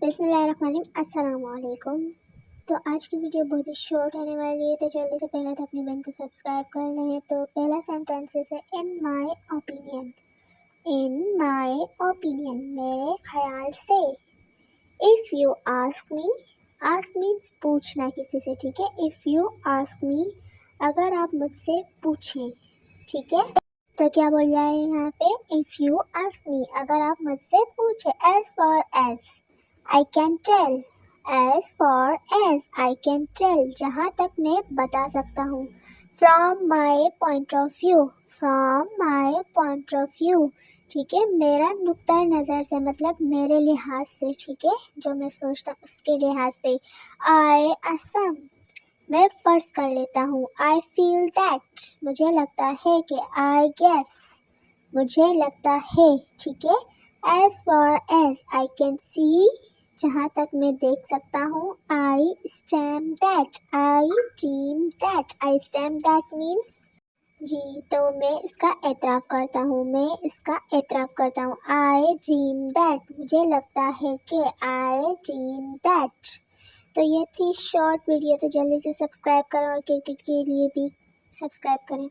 बिस्मिल्लाहिर्रहमानिर्रहीम अस्सलाम वालेकुम। तो आज की वीडियो बहुत ही शॉर्ट होने वाली है, तो जल्दी से पहले तो अपनी बहन को सब्सक्राइब कर लें। तो पहला सेंटेंस है in my opinion. In my opinion मेरे ख्याल से। If you ask me, ask means पूछना किसी से, ठीक है। इफ़ यू आस्क मी, अगर आप मुझसे पूछें, ठीक है। तो क्या बोल रहा है यहाँ पे, इफ़ यू आस्क मी, अगर आप मुझसे पूछे। As far as I can tell, as far as I can tell, जहाँ तक मैं बता सकता हूँ। From my point of view, from my point of view, ठीक है। मेरा नुक्ता नज़र से, मतलब मेरे लिहाज से, ठीक है, जो मैं सोचता हूँ उसके लिहाज से। आई असम, मैं फर्ज कर लेता हूँ। आई फील दैट, मुझे लगता है कि। आई गेस, मुझे लगता है, ठीक है। As far as I can see, जहाँ तक मैं देख सकता हूँ। I stamp that, I deem that, I stamp that means जी, तो मैं इसका एतराफ़ करता हूँ, मैं इसका एतराफ़ करता हूँ। आई डीम दैट, मुझे लगता है कि। आई डीम दैट। तो ये थी शॉर्ट वीडियो, तो जल्दी से सब्सक्राइब करें और क्रिकेट के लिए भी सब्सक्राइब करें।